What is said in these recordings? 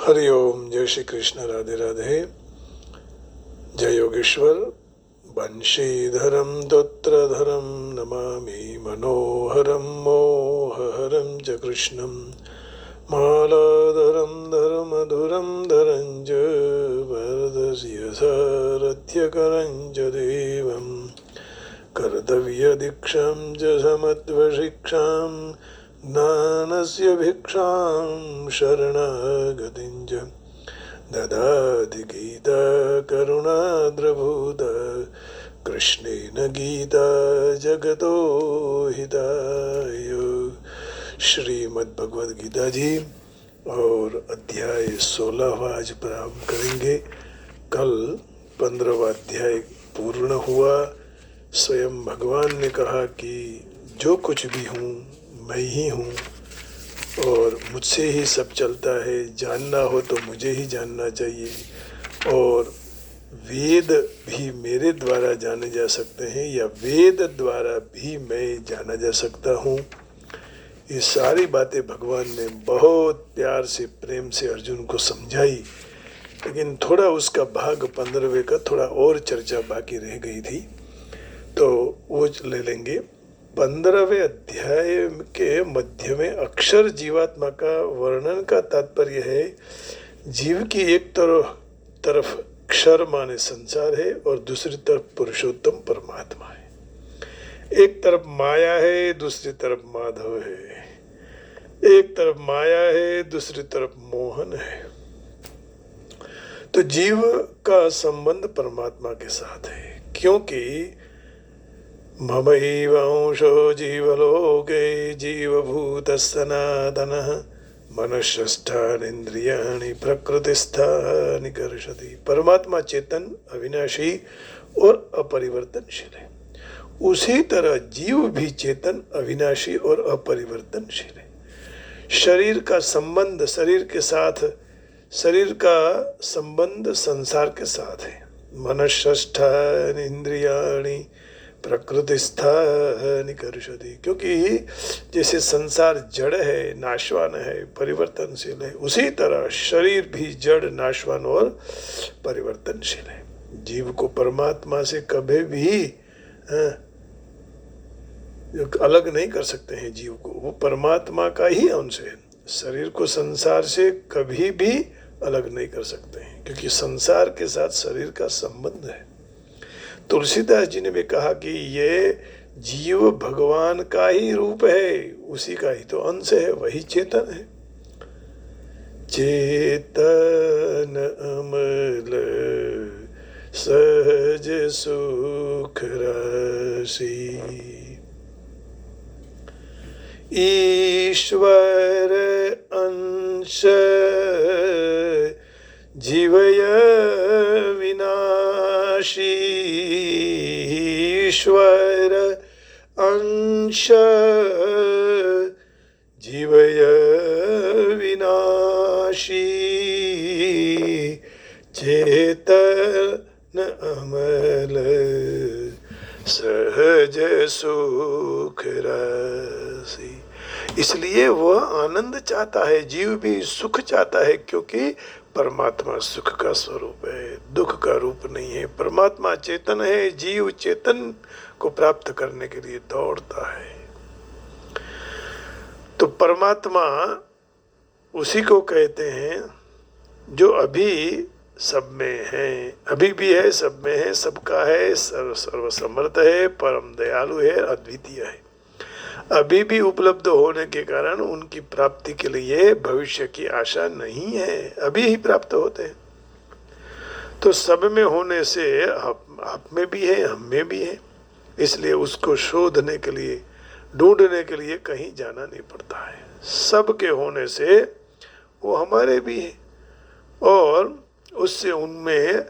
हरि ओम। जय श्री कृष्ण। राधे राधे। जय योगेश्वर। बंशीधरम दत्त्रधरम नमामि मनोहरम मोहहरम च कृष्णं मालाधरम धर्मधुरम धरं च वरदस्य सारथ्यकरं च देवं कर्तव्यदीक्षां च समत्वशिक्षां ज्ञानस्य भिक्षां शरणागतिं च ददाति गीता करुणाद्रभूता कृष्णेन गीता जगतो हिताय। श्रीमद् भगवद गीता जी और अध्याय 16 आज प्रारंभ करेंगे। कल 15वां अध्याय पूर्ण हुआ। स्वयं भगवान ने कहा कि जो कुछ भी हूँ मैं ही हूँ और मुझसे ही सब चलता है। जानना हो तो मुझे ही जानना चाहिए और वेद भी मेरे द्वारा जाने जा सकते हैं या वेद द्वारा भी मैं जाना जा सकता हूँ। ये सारी बातें भगवान ने बहुत प्यार से प्रेम से अर्जुन को समझाई, लेकिन थोड़ा उसका भाग 15वें का थोड़ा और चर्चा बाकी रह गई थी, तो वो ले लेंगे। 15वें अध्याय के मध्य में अक्षर जीवात्मा का वर्णन का तात्पर्य है जीव की एक तरफ क्षर माने संसार है और दूसरी तरफ पुरुषोत्तम परमात्मा है। एक तरफ माया है, दूसरी तरफ माधव है। एक तरफ माया है, दूसरी तरफ मोहन है। तो जीव का संबंध परमात्मा के साथ है, क्योंकि ममैवांशो जीवलोके जीवभूतः सनातनः मनश्रेष्ठानीन्द्रियाणि प्रकृतिस्थानि कर्षति। परमात्मा चेतन, अविनाशी और अपरिवर्तनशील है। उसी तरह जीव भी चेतन, अविनाशी और अपरिवर्तनशील है। शरीर का संबंध शरीर का संबंध संसार के साथ है। मनश्रेष्ठानि इंद्रियाणि प्रकृतिस्थानि कर्षति। क्योंकि जैसे संसार जड़ है, नाशवान है, परिवर्तनशील है, उसी तरह शरीर भी जड़, नाशवान और परिवर्तनशील है। जीव को परमात्मा से कभी भी अलग नहीं कर सकते हैं। जीव को वो परमात्मा का ही अंश है। शरीर को संसार से कभी भी अलग नहीं कर सकते हैं, क्योंकि संसार के साथ शरीर का संबंध है। तुलसीदास जी ने भी कहा कि ये जीव भगवान का ही रूप है, उसी का ही तो अंश है, वही चेतन है। चेतन अमल सहज सुख राशि ईश्वर अंश जीवय विनाशी। ईश्वर अंश जीवय विनाशी चेतन अमल सहज सुख राशि। इसलिए वह आनंद चाहता है, जीव भी सुख चाहता है, क्योंकि परमात्मा सुख का स्वरूप है, दुख का रूप नहीं है। परमात्मा चेतन है, जीव चेतन को प्राप्त करने के लिए दौड़ता है। तो परमात्मा उसी को कहते हैं जो अभी सब में है, अभी भी है, सब में है, सबका है, सर्वसमर्थ है, परम दयालु है, अद्वितीय है। अभी भी उपलब्ध होने के कारण उनकी प्राप्ति के लिए भविष्य की आशा नहीं है, अभी ही प्राप्त होते हैं। तो सब में होने से आप में भी है, हम में भी है, इसलिए उसको शोधने के लिए, ढूंढने के लिए कहीं जाना नहीं पड़ता है। सब के होने से वो हमारे भी है और उससे उनमें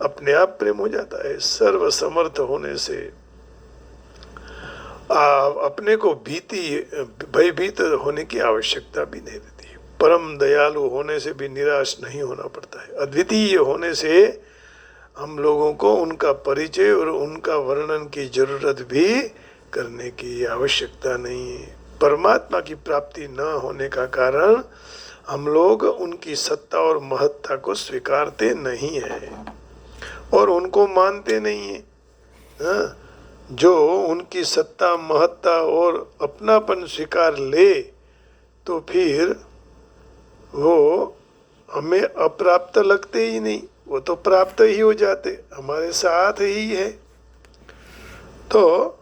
अपने आप प्रेम हो जाता है। सर्वसमर्थ होने से अपने को भयभीत होने की आवश्यकता भी नहीं रहती है। परम दयालु होने से भी निराश नहीं होना पड़ता है। अद्वितीय होने से हम लोगों को उनका परिचय और उनका वर्णन की जरूरत भी करने की आवश्यकता नहीं है। परमात्मा की प्राप्ति न होने का कारण हम लोग उनकी सत्ता और महत्ता को स्वीकारते नहीं है और उनको मानते नहीं है। हाँ? जो उनकी सत्ता महत्ता और अपनापन स्वीकार ले तो फिर वो हमें अप्राप्त लगते ही नहीं, वो तो प्राप्त ही हो जाते, हमारे साथ ही है। तो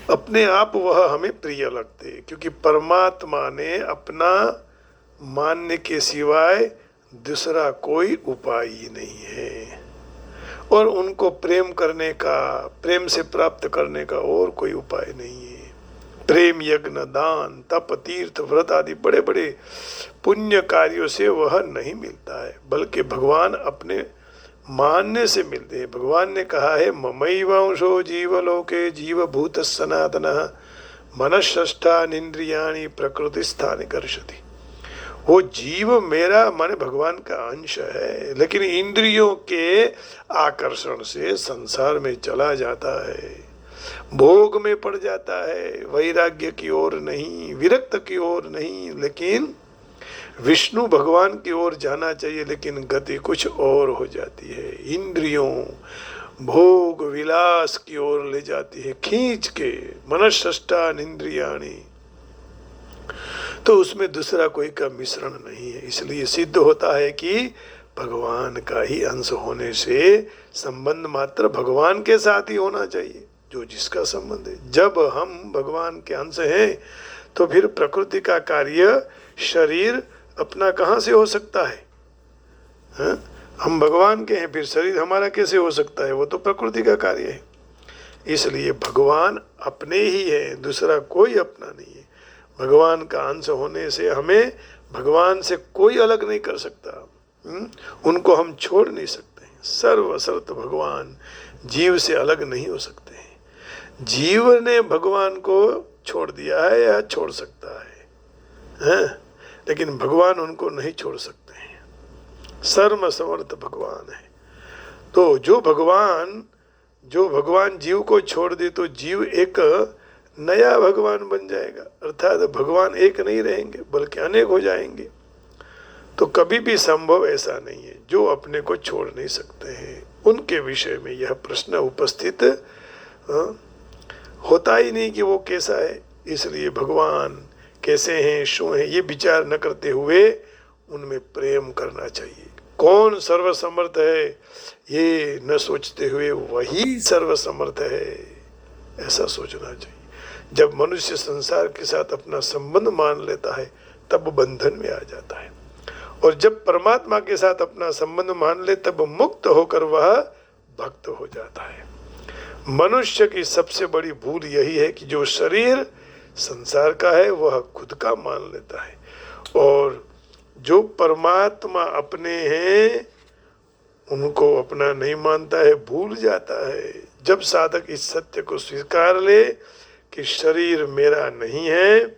अपने आप वह हमें प्रिय लगते, क्योंकि परमात्मा ने अपना मानने के सिवाय दूसरा कोई उपाय ही नहीं है, और उनको प्रेम करने का, प्रेम से प्राप्त करने का और कोई उपाय नहीं है। प्रेम यज्ञ दान तप तीर्थ व्रत आदि बड़े बड़े पुण्य कार्यों से वह नहीं मिलता है, बल्कि भगवान अपने मानने से मिलते हैं। भगवान ने कहा है ममैवांशो जीवलोके जीवभूत सनातन मनःष्ठानीन्द्रियाणि प्रकृति स्थान कर्षति। वो जीव मेरा माने भगवान का अंश है, लेकिन इंद्रियों के आकर्षण से संसार में चला जाता है, भोग में पड़ जाता है, वैराग्य की ओर नहीं, विरक्त की ओर नहीं, लेकिन विष्णु भगवान की ओर जाना चाहिए, लेकिन गति कुछ और हो जाती है, इंद्रियों भोग विलास की ओर ले जाती है खींच के, मनःष्ठान इंद्रियाणि। तो उसमें दूसरा कोई का मिश्रण नहीं है। इसलिए सिद्ध होता है कि भगवान का ही अंश होने से संबंध मात्र भगवान के साथ ही होना चाहिए, जो जिसका संबंध है। जब हम भगवान के अंश हैं तो फिर प्रकृति का कार्य शरीर अपना कहाँ से हो सकता है? हाँ? हम भगवान के हैं, फिर शरीर हमारा कैसे हो सकता है? वो तो प्रकृति का कार्य है। इसलिए भगवान अपने ही है, दूसरा कोई अपना नहीं है। भगवान का अंश होने से हमें भगवान से कोई अलग नहीं कर सकता, उनको हम छोड़ नहीं सकते हैं। सर्वशर्त भगवान जीव से अलग नहीं हो सकते हैं। जीव ने भगवान को छोड़ दिया है या छोड़ सकता है, लेकिन भगवान उनको नहीं छोड़ सकते हैं। सर्व समर्थ भगवान है। तो जो भगवान जीव को छोड़ दे तो जीव एक नया भगवान बन जाएगा, अर्थात भगवान एक नहीं रहेंगे बल्कि अनेक हो जाएंगे। तो कभी भी संभव ऐसा नहीं है। जो अपने को छोड़ नहीं सकते हैं उनके विषय में यह प्रश्न उपस्थित होता ही नहीं कि वो कैसा है। इसलिए भगवान कैसे हैं, शो हैं, ये विचार न करते हुए उनमें प्रेम करना चाहिए। कौन सर्वसमर्थ है ये न सोचते हुए वही सर्वसमर्थ है, ऐसा सोचना चाहिए। जब मनुष्य संसार के साथ अपना संबंध मान लेता है तब बंधन में आ जाता है, और जब परमात्मा के साथ अपना संबंध मान ले तब मुक्त होकर वह भक्त हो जाता है। मनुष्य की सबसे बड़ी भूल यही है कि जो शरीर संसार का है वह खुद का मान लेता है, और जो परमात्मा अपने हैं उनको अपना नहीं मानता है, भूल जाता है। जब साधक इस सत्य को स्वीकार ले कि शरीर मेरा नहीं है,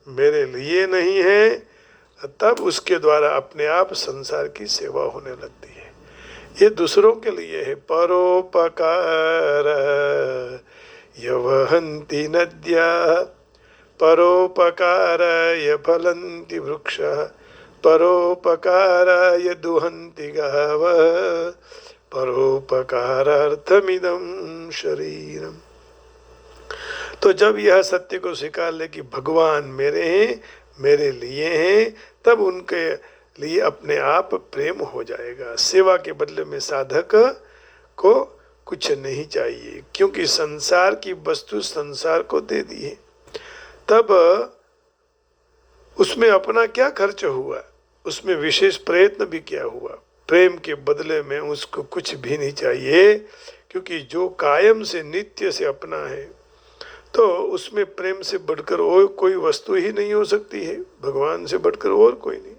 मेरे लिए नहीं है, तब उसके द्वारा अपने आप संसार की सेवा होने लगती है। ये दूसरों के लिए है। परोपकार यवहन्ति नद्या परोपकाराय फलन्ति वृक्षः परोपकाराय दुहन्ति गावः परोपकारार्थमिदं शरीरम्। तो जब यह सत्य को स्वीकार ले कि भगवान मेरे हैं, मेरे लिए हैं, तब उनके लिए अपने आप प्रेम हो जाएगा। सेवा के बदले में साधक को कुछ नहीं चाहिए, क्योंकि संसार की वस्तु संसार को दे दी है। तब उसमें अपना क्या खर्च हुआ, उसमें विशेष प्रयत्न भी क्या हुआ। प्रेम के बदले में उसको कुछ भी नहीं चाहिए, क्योंकि जो कायम से नित्य से अपना है तो उसमें प्रेम से बढ़कर और कोई वस्तु ही नहीं हो सकती है, भगवान से बढ़कर और कोई नहीं।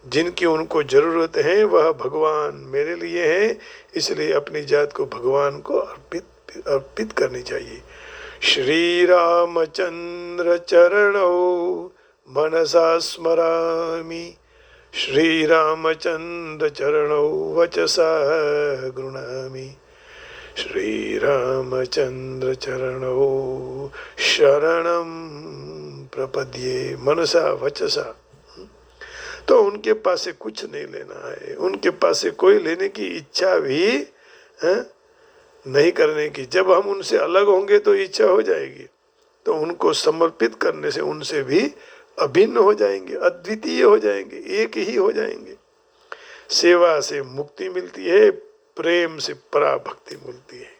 जिनकी उनको जरूरत है वह भगवान मेरे लिए है, इसलिए अपनी जात को भगवान को अर्पित करनी चाहिए। श्री रामचंद्र चरणौ मनसा स्मरामि श्री रामचंद्र चरणौ वचसा गृह्णामि श्री रामचंद्र चरणौ शरणं प्रपद्ये मनसा वचसा। तो उनके पास से कुछ नहीं लेना है, उनके पास से कोई लेने की इच्छा भी नहीं करने की। जब हम उनसे अलग होंगे तो इच्छा हो जाएगी, तो उनको समर्पित करने से उनसे भी अभिन्न हो जाएंगे, अद्वितीय हो जाएंगे, एक ही हो जाएंगे। सेवा से मुक्ति मिलती है, प्रेम से पराभक्ति मिलती है।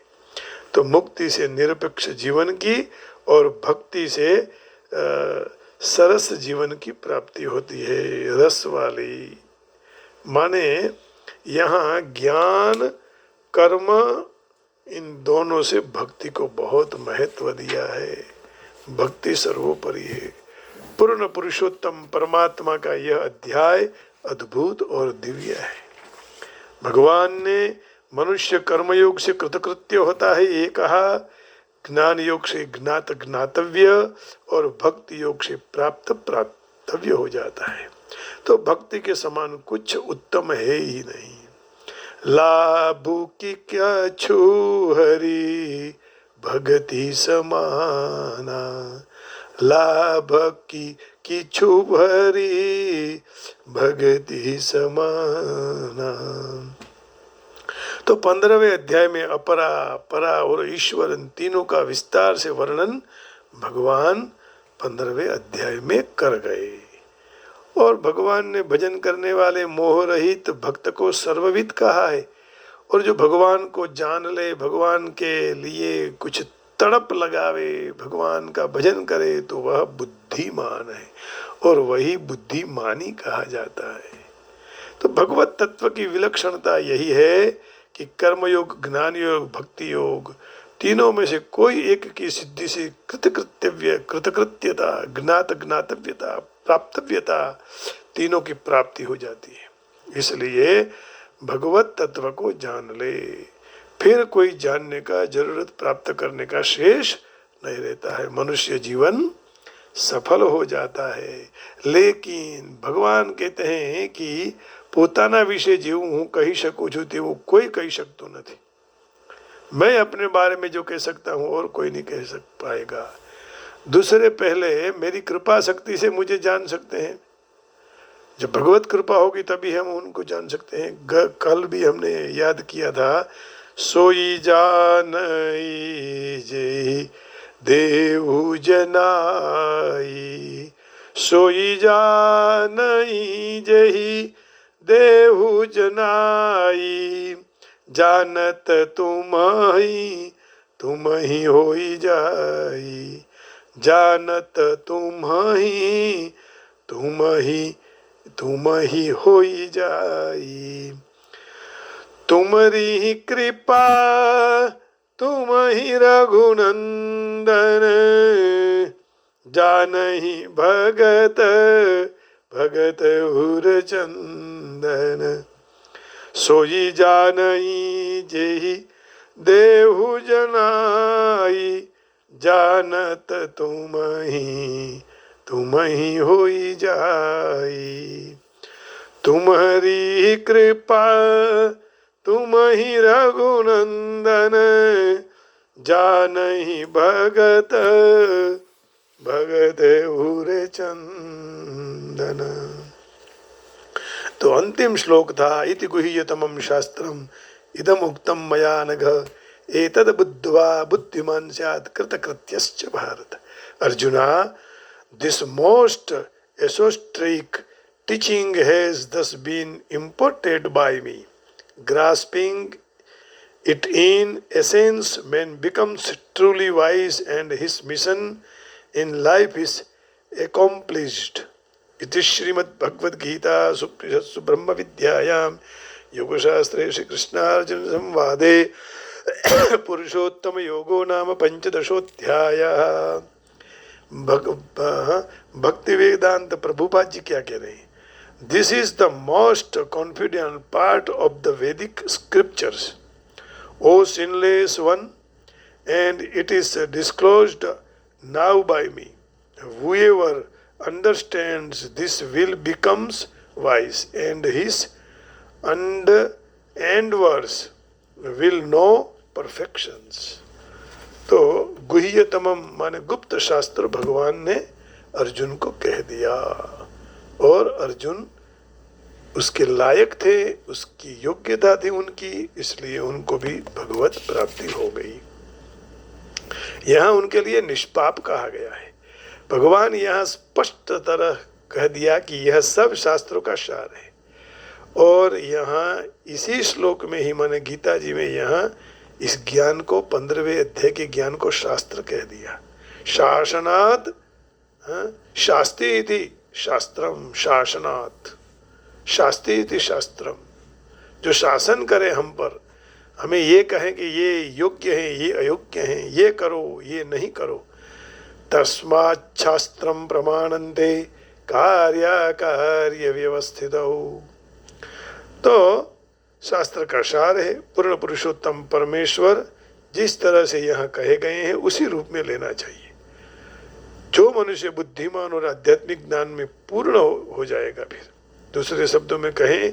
तो मुक्ति से निरपेक्ष जीवन की और भक्ति से सरस जीवन की प्राप्ति होती है, रस वाली। माने यहाँ ज्ञान कर्म इन दोनों से भक्ति को बहुत महत्व दिया है। भक्ति सर्वोपरि है। पूर्ण पुरुषोत्तम परमात्मा का यह अध्याय अद्भुत और दिव्य है। भगवान ने मनुष्य कर्मयोग से कृतकृत्य होता है ये कहा, ज्ञान योग से ज्ञात ज्ञातव्य और भक्ति योग से प्राप्त प्राप्तव्य हो जाता है। तो भक्ति के समान कुछ उत्तम है ही नहीं। लाभु की क्या छू हरि भगति समाना, लाभ की छू हरि भगति समाना। तो 15वें अध्याय में अपरा, परा और ईश्वर इन तीनों का विस्तार से वर्णन भगवान 15वें अध्याय में कर गए। और भगवान ने भजन करने वाले मोह रहित भक्त को सर्वविद कहा है। और जो भगवान को जान ले, भगवान के लिए कुछ तड़प लगावे, भगवान का भजन करे, तो वह बुद्धिमान है और वही बुद्धिमानी कहा जाता है। तो भगवत तत्व की विलक्षणता यही है कि कर्मयोग, ज्ञान योग, भक्ति योग तीनों में से कोई एक की सिद्धि से कृतकृत्यता, ज्ञात ज्ञातव्यता, प्राप्तव्यता तीनों की प्राप्ति हो जाती है। इसलिए भगवत तत्व को जान ले, फिर कोई जानने का, जरूरत प्राप्त करने का शेष नहीं रहता है। मनुष्य जीवन सफल हो जाता है। लेकिन भगवान कहते हैं कि પોતાના વિશે જેવું હું કહી શકું છું તેવું કોઈ કહી શકતું નથી। मैं अपने बारे में जो कह सकता हूँ और कोई नहीं कह पाएगा। दूसरे पहले मेरी कृपा शक्ति से मुझे जान सकते हैं। जब भगवत कृपा होगी तभी हम उनको जान सकते हैं। कल भी हमने याद किया था, सोई जानई जे देहु जनाई, सोई जानई जेहि देहु जनाई, जानत तुम ही होई जाई, जानत तुम ही होई जाई। तुमरी कृपा तुम ही रघुनंदन, जानहि भगत भगत हुर चंदन, सोई जानई जेहि देहु जनाई, जानत तुम ही होई जाई। तुम्हारी कृपा तुम ही रघुनंदन, जानहि भगत भगत हुर चंदन। तो अंतिम श्लोक था, इति गुह्यतमं शास्त्रम इदम उक्तम मया नघ, एतद बुद्ध्वा बुद्धिमान स्यात् कृतकृत्यश्च Bharat. Arjuna, this most esoteric teaching has thus been imparted by me. Grasping it in essence, man becomes truly wise and his mission in life is accomplished. इति श्रीमद् भगवद गीता सुपनिषत्सु ब्रह्म विद्यायां योगशास्त्रे श्री कृष्णार्जुन संवादे पुरुषोत्तम योगो नाम पंचदशोऽध्यायः। भक्ति वेदांत प्रभुपाद जी क्या कह रहे हैं? This is the most confident part of the Vedic scriptures, O sinless one, and it is disclosed now by me. Whoever understands this will becomes wise, and his endeavors will know perfections. तो गुह्यतमम माने गुप्त शास्त्र भगवान ने अर्जुन को कह दिया, और अर्जुन उसके लायक थे, उसकी योग्यता थी उनकी, इसलिए उनको भी भगवत प्राप्ति हो गई। यहाँ उनके लिए निष्पाप कहा गया है। भगवान यहाँ स्पष्ट तरह कह दिया कि यह सब शास्त्रों का सार है। और यहाँ इसी श्लोक में ही, माने गीता जी में, यहाँ इस ज्ञान को 15वें अध्याय के ज्ञान को शास्त्र कह दिया। शासनात् शास्ति इति शास्त्रम, शासनात् शास्ति इति शास्त्रम। जो शासन करे हम पर, हमें ये कहें कि ये योग्य हैं, ये अयोग्य हैं, ये करो, ये नहीं करो, तस्मात् शास्त्रम प्रमाणन्ते कार्य व्यवस्थितौ। तो शास्त्र का सार है, पूर्ण पुरुषोत्तम परमेश्वर जिस तरह से यहाँ कहे गए हैं उसी रूप में लेना चाहिए। जो मनुष्य बुद्धिमान और आध्यात्मिक ज्ञान में पूर्ण हो जाएगा, फिर दूसरे शब्दों में कहें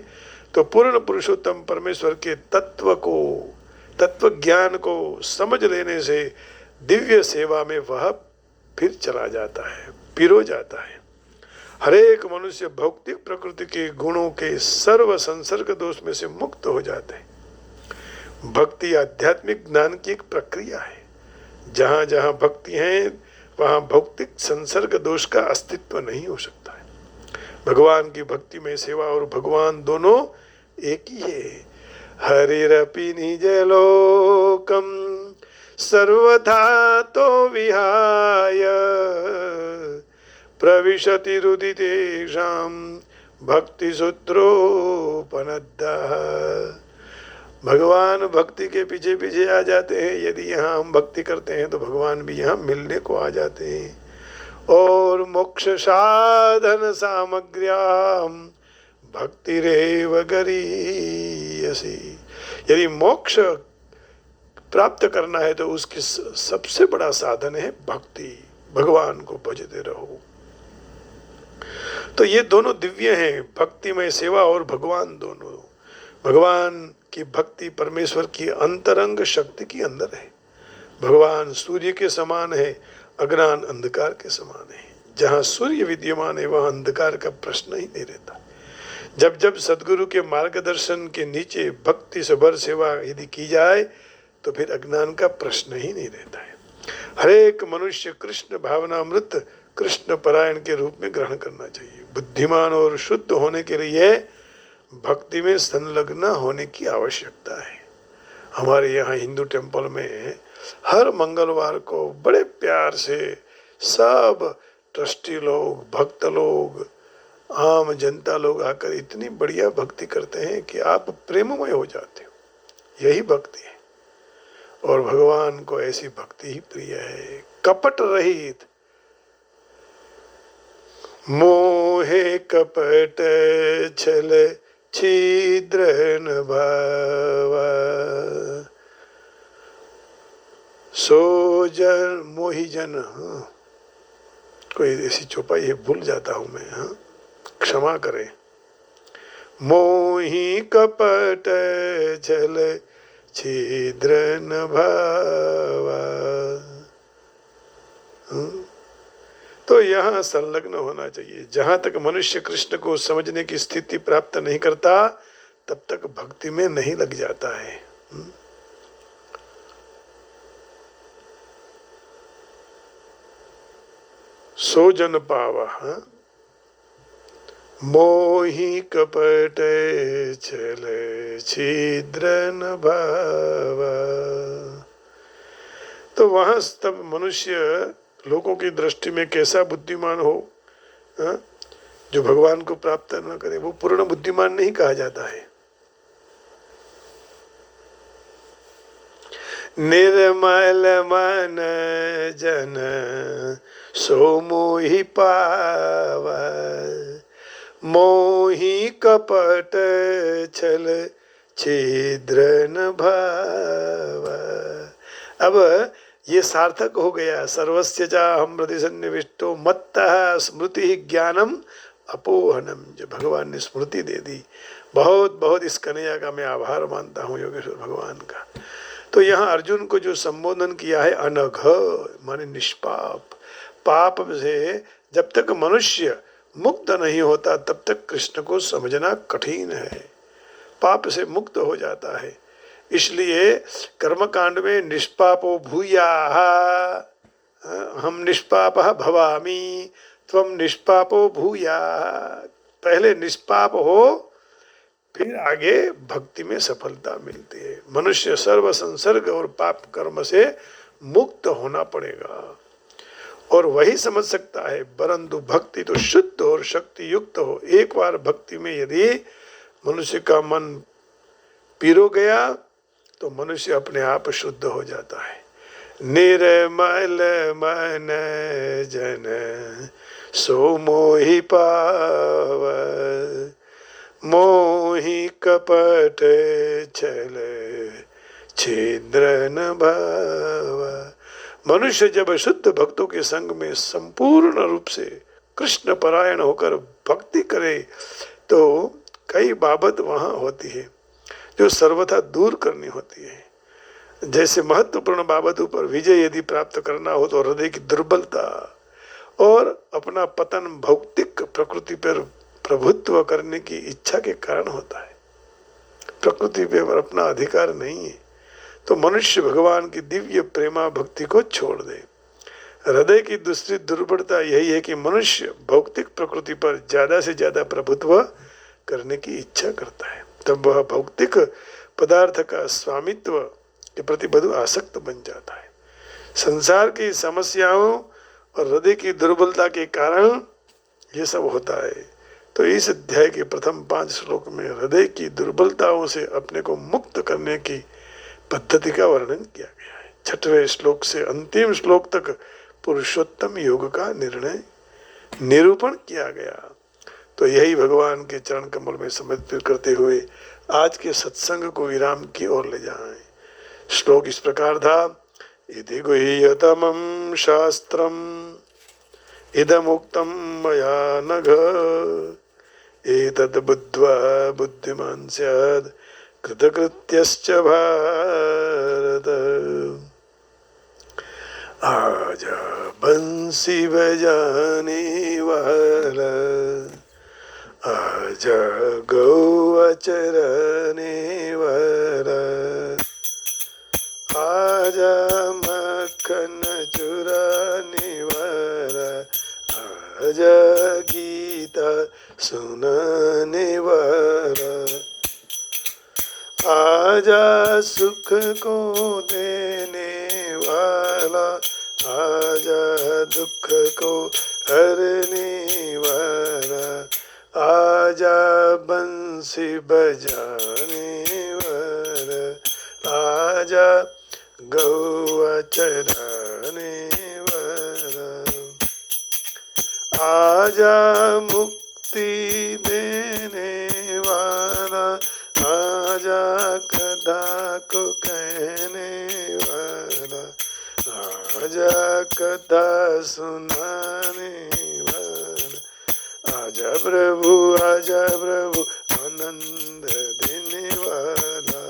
तो पूर्ण पुरुषोत्तम परमेश्वर के तत्व ज्ञान को समझ लेने से दिव्य सेवा में वह फिर चला जाता है, पिरो जाता है। हरेक मनुष्य भौतिक प्रकृति के गुणों के सर्व संसर्ग दोष में से मुक्त हो जाते हैं। भक्ति आध्यात्मिक ज्ञान की एक प्रक्रिया है। जहाँ जहाँ भक्ति है वहाँ भौतिक संसर्ग दोष का अस्तित्व नहीं हो सकता है। भगवान की भक्ति में सेवा और भगवान दोनों एक ही है। हरिरपि निजलोकम सर्वथा तो विहाय प्रविशति रुदितेषां भक्ति सूत्रोपनद्दः। भगवान भक्ति के पीछे पीछे आ जाते हैं। यदि यहाँ हम भक्ति करते हैं तो भगवान भी यहाँ मिलने को आ जाते हैं। और मोक्ष साधन सामग्र्यां भक्तिरेव गरीयसी। यदि मोक्ष प्राप्त करना है तो उसकी सबसे बड़ा साधन है भक्ति। भगवान को भजते रहो। तो ये दोनों दिव्य हैं, भक्तिमय सेवा और भगवान दोनों। भगवान की भक्ति परमेश्वर की अंतरंग शक्ति के अंदर है। भगवान सूर्य के समान है, अज्ञान अंधकार के समान है। जहाँ सूर्य विद्यमान है वहाँ अंधकार का प्रश्न ही नहीं रहता। जब जब सदगुरु के मार्गदर्शन के नीचे भक्ति से भर सेवा यदि की जाए तो फिर अज्ञान का प्रश्न ही नहीं रहता है। हरेक मनुष्य कृष्ण भावनामृत, कृष्ण परायण के रूप में ग्रहण करना चाहिए। बुद्धिमान और शुद्ध होने के लिए भक्ति में संलग्न होने की आवश्यकता है। हमारे यहाँ हिंदू टेम्पल में हर मंगलवार को बड़े प्यार से सब ट्रस्टी लोग, भक्त लोग, आम जनता लोग आकर इतनी बढ़िया भक्ति करते हैं कि आप प्रेममय हो जाते हो। यही भक्ति है। और भगवान को ऐसी भक्ति ही प्रिय है, कपट रहित। मोहे कपट छल छिद्र न भावा, सो जन मोहि जन। कोई ऐसी चौपाई है, भूल जाता हूं मैं, क्षमा करें। मोहि कपट छल छिद्र न भावा। तो यहाँ संलग्न होना चाहिए। जहाँ तक मनुष्य कृष्ण को समझने की स्थिति प्राप्त नहीं करता तब तक भक्ति में नहीं लग जाता है। सो जन पावा। मोहि कपट छल छिद्र न भावा। तो वहां तब मनुष्य लोगों की दृष्टि में कैसा बुद्धिमान हो, जो भगवान को प्राप्त न करे, वो पूर्ण बुद्धिमान नहीं कहा जाता है। निर्मल मन जन सो मोहि पावा, मोहि कपट छल छिद्र न भावा। अब ये सार्थक हो गया। सर्वस्य चाहं हृदि सन्निविष्टो मत्तः स्मृति ज्ञानम अपोहनम। जो भगवान ने स्मृति दे दी, बहुत बहुत इस कन्हैया का मैं आभार मानता हूँ, योगेश्वर भगवान का। तो यहाँ अर्जुन को जो संबोधन किया है, अनघ माने निष्पाप, पाप से जब तक मनुष्य मुक्त नहीं होता तब तक कृष्ण को समझना कठिन है, पाप से मुक्त हो जाता है। इसलिए कर्मकांड में निष्पापो भूयाः, हम निष्पापः भवामि त्वं निष्पापो भूयाः, पहले निष्पाप हो फिर आगे भक्ति में सफलता मिलती है। मनुष्य सर्व संसर्ग और पाप कर्म से मुक्त होना पड़ेगा और वही समझ सकता है। परंतु भक्ति तो शुद्ध और शक्ति युक्त हो। एक बार भक्ति में यदि मनुष्य का मन पिरो गया तो मनुष्य अपने आप शुद्ध हो जाता है। निर्मल मन जन सो मोहि पाव, मोहि कपट छल छिद्र न भाव। मनुष्य जब शुद्ध भक्तों के संग में संपूर्ण रूप से कृष्ण परायण होकर भक्ति करे तो कई बाबत वहां होती है जो सर्वथा दूर करनी होती है। जैसे महत्वपूर्ण बाबतों पर विजय यदि प्राप्त करना हो तो हृदय की दुर्बलता और अपना पतन भौतिक प्रकृति पर प्रभुत्व करने की इच्छा के कारण होता है। प्रकृति पर अपना अधिकार नहीं है तो मनुष्य भगवान की दिव्य प्रेमा भक्ति को छोड़ दे। हृदय की दूसरी दुर्बलता यही है कि मनुष्य भौतिक प्रकृति पर ज्यादा से ज्यादा प्रभुत्व करने की इच्छा करता है, तब वह भौतिक पदार्थ का स्वामित्व के प्रति बहु आसक्त बन जाता है। संसार की समस्याओं और हृदय की दुर्बलता के कारण ये सब होता है। तो इस अध्याय के प्रथम 5 श्लोक में हृदय की दुर्बलताओं से अपने को मुक्त करने की पद्धति का वर्णन किया गया है। 6वें श्लोक से अंतिम श्लोक तक पुरुषोत्तम योग का निरूपण किया गया। तो यही भगवान के चरण कमल में समर्पित करते हुए आज के सत्संग को विराम की ओर ले जाएं। श्लोक इस प्रकार था। इति गुह्यतमं शास्त्रम् इदमुक्तं मया नघ, एतद् बुद्ध्वा बुद्धिमान् स्यात् कृतकृत्यश्च भारत। आजा बंसी बजाने वाला, आजा गौआ चराने वाला, आजा मक्खन चुराने वाला, आजा गीता सुनाने वाला, आजा सुख को देने वाला, आजा दुख को हरने वाला, आजा बंसी बजाने वाला, आजा गौआ चराने वाला, आजा मुक्ति देने वाला, आजा कथा को कहने वाला, आजा कथा सुनाने वाला, आजा प्रभु आनंद देने वाला,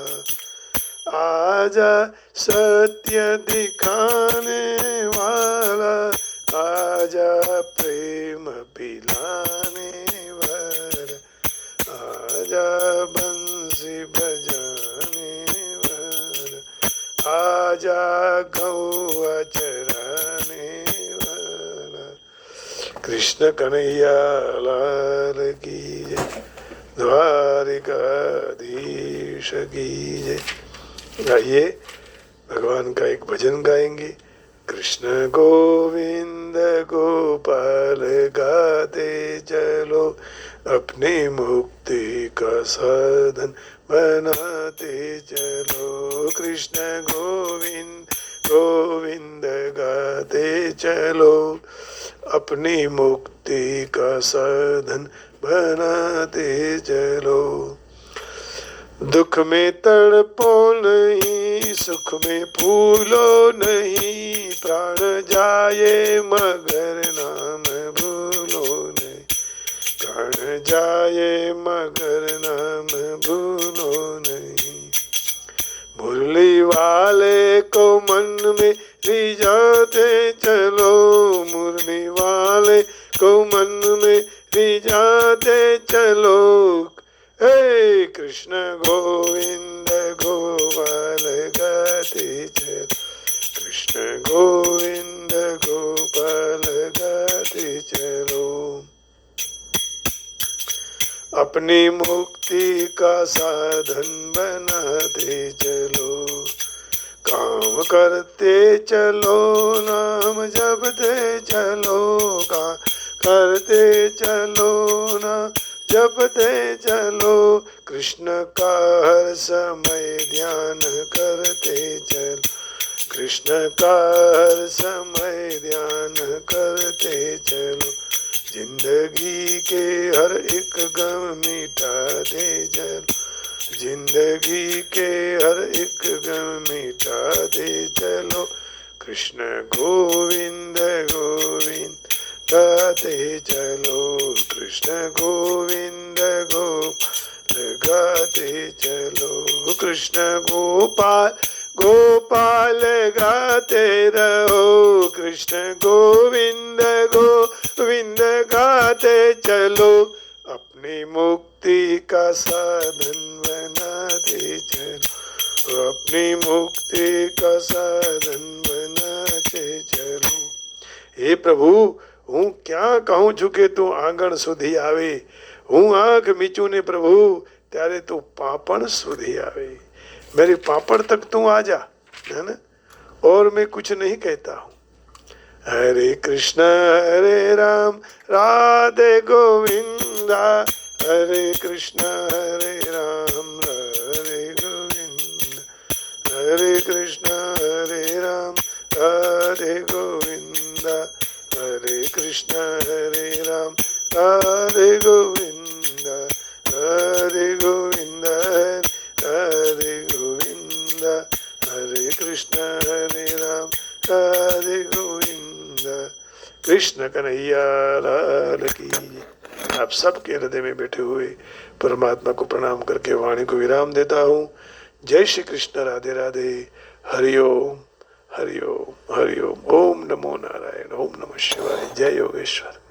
आजा सत्य दिखाने वाला, आजा प्रेम पिलाने वाला, आजा बंसी बजाने वाला, आजा गौआ चराने वाला। कृष्ण कन्हैया लाल की जय, द्वारिकाधीश की जय। आइए भगवान का एक भजन गाएंगे। कृष्ण गोविंद गोपाल गाते चलो, अपने मुक्ति का साधन बनाते चलो। कृष्ण गोविंद गोविंद गाते चलो, अपनी मुक्ति का साधन बनाते चलो। दुख में तड़पो नहीं, सुख में फूलो नहीं, प्राण जाए मगर नाम भूलो नहीं, प्राण जाए मगर नाम भूलो नहीं। मुरली वाले को मन में रिझाते चलो, मुरली वाले को मन में रिझाते चलो। हे कृष्ण गोविंद गोपाल गाते चलो, कृष्ण गोविंद गोपाल गाते चलो। अपनी मुक्ति का साधन बनाते चलो, काम करते चलो, नाम जपते चलो, काम करते चलो, नाम जपते चलो। कृष्ण का हर समय ध्यान करते चलो, कृष्ण का हर समय ध्यान करते चलो। जिंदगी के हर एक गम मिटाते चलो, जिंदगी के हर एक गम मिटाते चलो। कृष्ण गोविंद गोविंद गाते चलो, कृष्ण गोविंद गोपाल गाते चलो। कृष्ण गोपाल गोपाल गाते रहो, कृष्ण गोविंद गोविंद गाते चलो। अपनी मुक्ति का साधन बनाते चलो, अपनी मुक्ति का साधन बनाते चलो। हे प्रभु, હું ક્યાં કહું છું કે તું આંગણ સુધી આવે, હું આંખ મીચું ને પ્રભુ ત્યારે તું પાપણ સુધી આવે। मेरी पापड़ तक तू आ जा, है ना। और मैं कुछ नहीं कहता हूँ। हरे कृष्णा राधे गोविंदा, हरे कृष्णा हरे राम राधे गोविंद, हरे कृष्णा हरे राम राधे गोविंदा, हरे कृष्णा हरे राम राधे गोविंदा, हरे गोविंदा हरे गोविंदा, हरे कृष्णा हरे राम राधे गोविंदा। कृष्ण कन्हैया लाल की। आप सबके हृदय में बैठे हुए परमात्मा को प्रणाम करके वाणी को विराम देता हूँ। जय श्री कृष्ण, राधे राधे, हरिओम हरिओम हरिओम। ओम नमो नारायण, ओम नमः शिवाय। जय योगेश्वर।